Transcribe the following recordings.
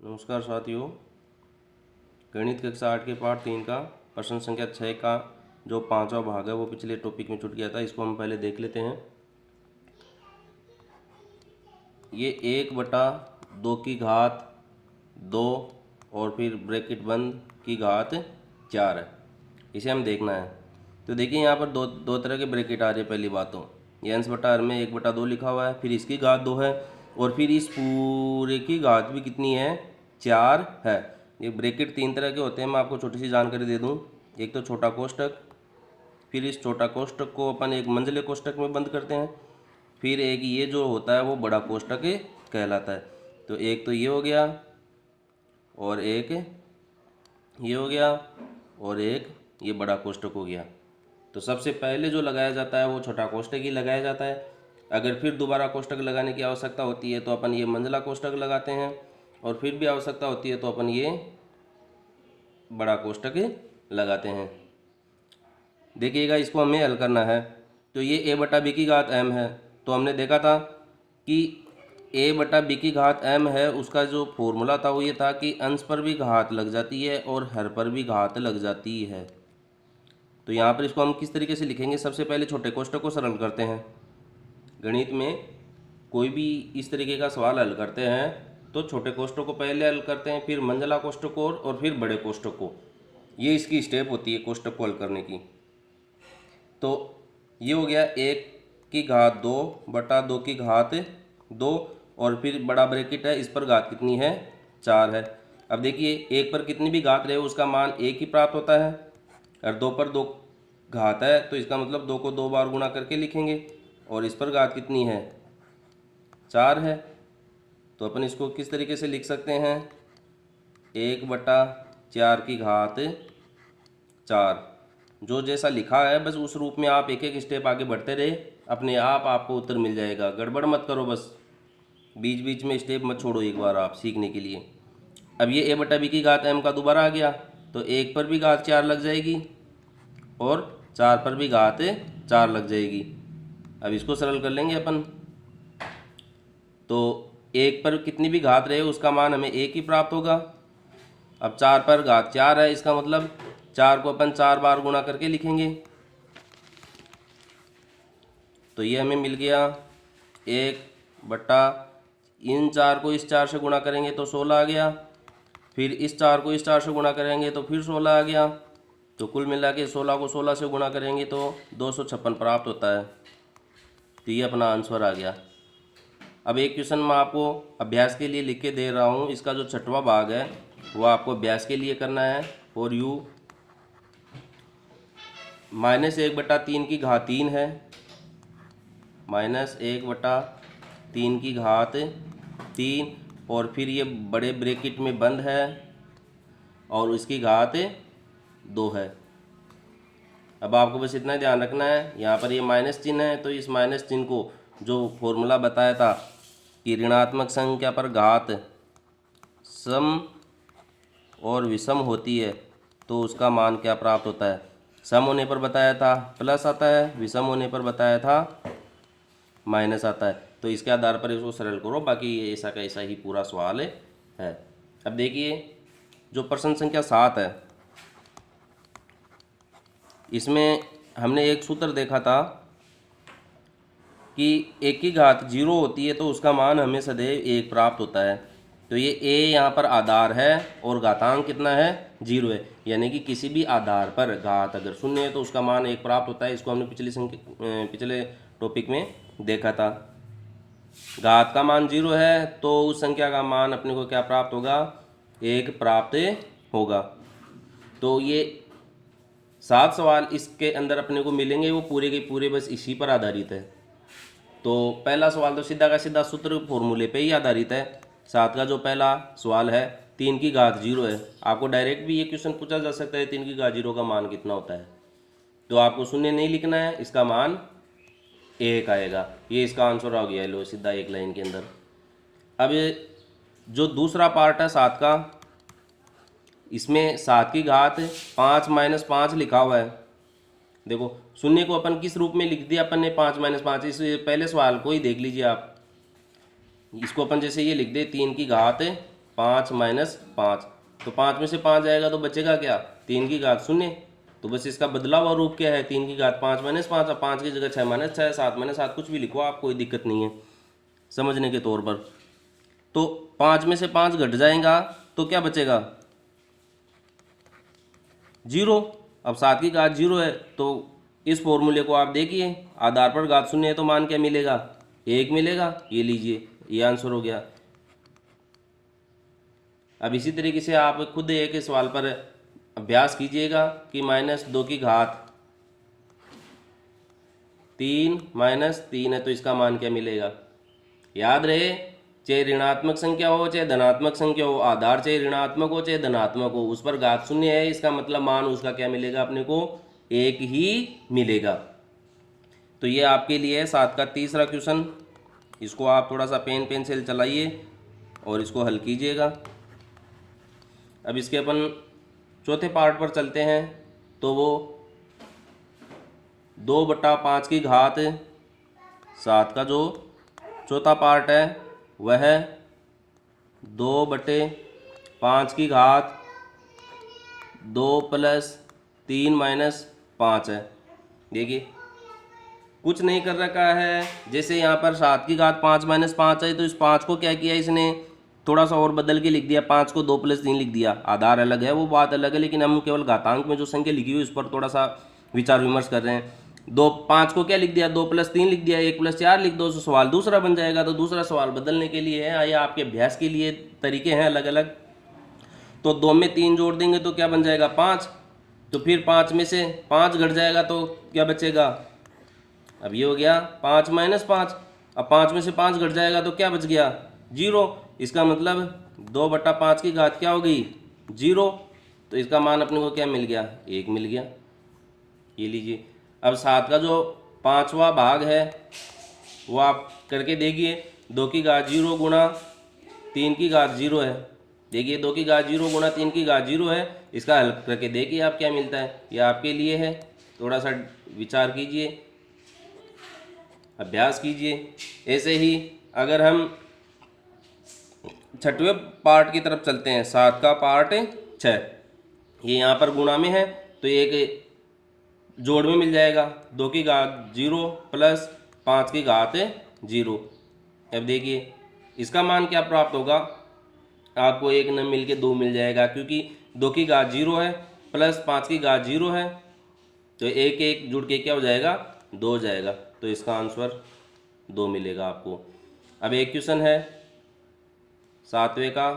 नमस्कार साथियों, गणित कक्षा 8 के पाठ 3 का प्रश्न संख्या 6 का जो 5वां भाग है वो पिछले टॉपिक में छूट गया था। इसको हम पहले देख लेते हैं। ये 1/2 की घात 2 और फिर ब्रैकेट बंद की घात 4 है। इसे हम देखना है। तो देखिए यहाँ पर दो तरह के ब्रैकेट आ रहे हैं। पहली बात तो ये अंश/हर में 1/2 लिखा हुआ है, फिर इसकी घात 2 है और फिर इस पूरे की घात भी कितनी है, 4 है। ये ब्रैकेट 3 तरह के होते हैं। मैं आपको छोटी सी जानकारी दे दूं। एक तो छोटा कोष्टक, फिर इस छोटा कोष्टक को अपन एक मंझले कोष्टक में बंद करते हैं, फिर एक ये जो होता है वो बड़ा कोष्टक कहलाता है। तो एक तो ये हो गया और एक ये हो गया और एक ये बड़ा कोष्टक हो गया। तो सबसे पहले जो लगाया जाता है वो छोटा कोष्टक ही लगाया जाता है। अगर फिर दोबारा कोष्टक लगाने की आवश्यकता होती है तो अपन ये मंझला कोष्टक लगाते हैं, और फिर भी आवश्यकता होती है तो अपन ये बड़ा कोष्टक लगाते हैं। देखिएगा, इसको हमें हल करना है। तो ये a/b की घात m है। तो हमने देखा था कि a/b की घात m है, उसका जो फॉर्मूला था वो ये था कि अंश पर भी घात लग जाती है और हर पर भी घात लग जाती है। तो यहाँ पर इसको हम किस तरीके से लिखेंगे, सबसे पहले छोटे कोष्टक को सरल करते हैं। गणित में कोई भी इस तरीके का सवाल हल करते हैं तो छोटे कोष्टक को पहले हल करते हैं, फिर मंझला कोष्टक को और फिर बड़े कोष्टक को। ये इसकी स्टेप होती है कोष्टक को हल करने की। तो ये हो गया 1 की घात 2/2 की घात 2 और फिर बड़ा ब्रैकेट है, इस पर घात कितनी है, 4 है। अब देखिए, 1 पर कितनी भी घात रहे उसका मान 1 ही प्राप्त होता है, और 2 पर 2 घात है तो इसका मतलब 2 को 2 बार गुणा करके लिखेंगे, और इस पर घात कितनी है, 4 है। तो अपन इसको किस तरीके से लिख सकते हैं, 1/4 की घात 4। जो जैसा लिखा है बस उस रूप में आप एक एक स्टेप आगे बढ़ते रहे, अपने आप आपको उत्तर मिल जाएगा। गड़बड़ मत करो, बस बीच बीच में स्टेप मत छोड़ो एक बार आप सीखने के लिए। अब ये a/b की घात m का दोबारा आ गया, तो 1 पर भी घात 4 लग जाएगी और 4 पर भी घात 4 लग जाएगी। अब इसको सरल कर लेंगे अपन। तो 1 पर कितनी भी घात रहे उसका मान हमें 1 ही प्राप्त होगा। अब 4 पर घात 4 है, इसका मतलब 4 को अपन 4 बार गुणा करके लिखेंगे। तो ये हमें मिल गया 1/, इन 4 को इस 4 से गुणा करेंगे तो 16 आ गया, फिर इस 4 को इस 4 से गुणा करेंगे तो फिर 16 आ गया। तो कुल मिला के 16 को 16 से गुणा करेंगे तो 256 प्राप्त होता है। तो ये अपना आंसर आ गया। अब एक क्वेश्चन मैं आपको अभ्यास के लिए लिख के दे रहा हूँ। इसका जो 6वां भाग है वो आपको अभ्यास के लिए करना है। और u -1/3 की घात 3 है, -1/3 की घात 3, और फिर ये बड़े ब्रैकेट में बंद है और इसकी घात 2 है। अब आपको बस इतना ध्यान रखना है, यहाँ पर ये माइनस चिन्ह है तो इस माइनस चिन्ह को जो फॉर्मूला बताया था कि ऋणात्मक संख्या पर घात सम और विषम होती है तो उसका मान क्या प्राप्त होता है। सम होने पर बताया था प्लस आता है, विषम होने पर बताया था माइनस आता है। तो इसके आधार पर इसको सरल करो, बाकी ये ऐसा का ऐसा ही पूरा सवाल है। अब देखिए, जो प्रश्न संख्या 7 है इसमें हमने एक सूत्र देखा था कि 1 की घात 0 होती है तो उसका मान हमें सदैव 1 प्राप्त होता है। तो ये a यहाँ पर आधार है और घातांक कितना है, 0 है। यानी कि किसी भी आधार पर घात अगर 0 है तो उसका मान 1 प्राप्त होता है। इसको हमने पिछले टॉपिक में देखा था। घात का मान 0 है तो उस संख्या का मान अपने को क्या प्राप्त होगा, 1 प्राप्त होगा। तो ये 7 सवाल इसके अंदर अपने को मिलेंगे, वो पूरे के पूरे बस इसी पर आधारित है। तो पहला सवाल तो सीधा का सीधा सूत्र फॉर्मूले पे ही आधारित है। 7 का जो पहला सवाल है 3 की घात 0 है। आपको डायरेक्ट भी ये क्वेश्चन पूछा जा सकता है 3 की घात 0 का मान कितना होता है। तो आपको 0 नहीं लिखना है, इसका मान 1 आएगा। ये इसका आंसर आ गया, लो सीधा एक लाइन के अंदर। अब जो दूसरा पार्ट है 7 का, इसमें 7 की घात 5 - 5 लिखा हुआ है। देखो, 0 को अपन किस रूप में लिख दिया अपन ने, 5 - 5। इस पहले सवाल को ही देख लीजिए आप। इसको अपन जैसे ये लिख दे 3 की घात 5 माइनस 5, तो 5 में से 5 जाएगा तो बचेगा क्या, 3 की घात 0। तो बस इसका बदला हुआ रूप क्या है, 3 की घात 5 माइनस 5। अब 5 की जगह 6 माइनस 6, 7 माइनस 7, कुछ भी लिखो आप, कोई दिक्कत नहीं है समझने के तौर पर। तो 5 में से 5 घट जाएगा तो क्या बचेगा, 0। अब 7 की घात 0 है, तो इस फॉर्मूले को आप देखिए, आधार पर घात 0 है तो मान क्या मिलेगा, 1 मिलेगा। ये लीजिए, ये आंसर हो गया। अब इसी तरीके से आप खुद एक सवाल पर अभ्यास कीजिएगा कि -2 की घात 3 माइनस 3 है तो इसका मान क्या मिलेगा। याद रहे, चाहे ऋणात्मक संख्या हो चाहे धनात्मक संख्या हो, आधार चाहे ऋणात्मक हो चाहे धनात्मक हो, उस पर घात 0 है, इसका मतलब मान उसका क्या मिलेगा, अपने को 1 ही मिलेगा। तो ये आपके लिए है 7 का तीसरा क्वेश्चन। इसको आप थोड़ा सा पेन पेंसिल चलाइए और इसको हल कीजिएगा। अब इसके अपन चौथे पार्ट पर चलते हैं। तो वो 2/5 की घात 7 का जो चौथा पार्ट है वह 2/5 की घात 2 + 3 - 5 है। देखिए कुछ नहीं कर रखा है, जैसे यहाँ पर 7 की घात 5 - 5 है तो इस 5 को क्या किया इसने, थोड़ा सा और बदल के लिख दिया, 5 को 2 + 3 लिख दिया। आधार अलग है वो बात अलग है, लेकिन हम केवल घातांक में जो संख्या लिखी हुई उस पर थोड़ा सा विचार विमर्श कर रहे हैं। 5 को क्या लिख दिया, 2 + 3 लिख दिया, 1 + 4 लिख दो, तो सवाल दूसरा बन जाएगा। तो दूसरा सवाल बदलने के लिए है, या आपके अभ्यास के लिए तरीके हैं अलग अलग। तो 2 में 3 जोड़ देंगे तो क्या बन जाएगा, 5। तो फिर 5 में से 5 घट जाएगा तो क्या बचेगा, अब ये हो गया 5 - 5। अब 5 में से 5 घट जाएगा तो क्या बच गया, 0। इसका मतलब 2/5 की घात क्या हो गई, 0। तो इसका मान अपने को क्या मिल गया, 1 मिल गया। ये लीजिए। अब 7 का जो 5वां भाग है वो आप करके देखिए, 2 की घात 0 गुणा 3 की घात 0 है। देखिए 2 की घात 0 गुणा 3 की घात 0 है, इसका हल करके देखिए आप क्या मिलता है। ये आपके लिए है, थोड़ा सा विचार कीजिए, अभ्यास कीजिए। ऐसे ही अगर हम 6वें पार्ट की तरफ चलते हैं, 7 का पार्ट 6, ये यहाँ पर गुणा में है तो एक जोड़ में मिल जाएगा, 2 की घात 0 + 5 की घात 0। अब देखिए इसका मान क्या प्राप्त होगा, आपको 1 न मिल के 2 मिल जाएगा, क्योंकि 2 की घात 0 है + 5 की घात 0 है, तो 1 1 जुड़ के क्या हो जाएगा, 2 हो जाएगा। तो इसका आंसर 2 मिलेगा आपको। अब एक क्वेश्चन है 7वें का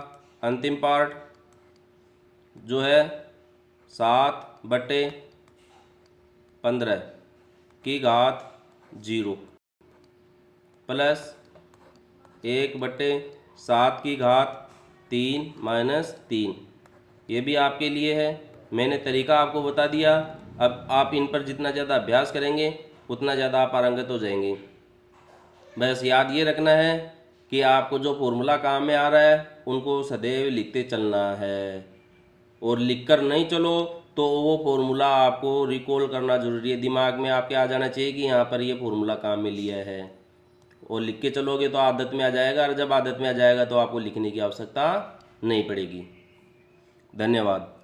अंतिम पार्ट, जो है 7/15 की घात 0 + 1/7 की घात 3 - 3। ये भी आपके लिए है, मैंने तरीका आपको बता दिया। अब आप इन पर जितना ज़्यादा अभ्यास करेंगे उतना ज़्यादा आप पारंगत हो जाएंगे। बस याद ये रखना है कि आपको जो फॉर्मूला काम में आ रहा है उनको सदैव लिखते चलना है, और लिखकर नहीं चलो तो वो फॉर्मूला आपको रिकॉल करना ज़रूरी है। दिमाग में आपके आ जाना चाहिए कि यहाँ पर ये फॉर्मूला काम में लिया है, और लिख के चलोगे तो आदत में आ जाएगा, और जब आदत में आ जाएगा तो आपको लिखने की आवश्यकता नहीं पड़ेगी। धन्यवाद।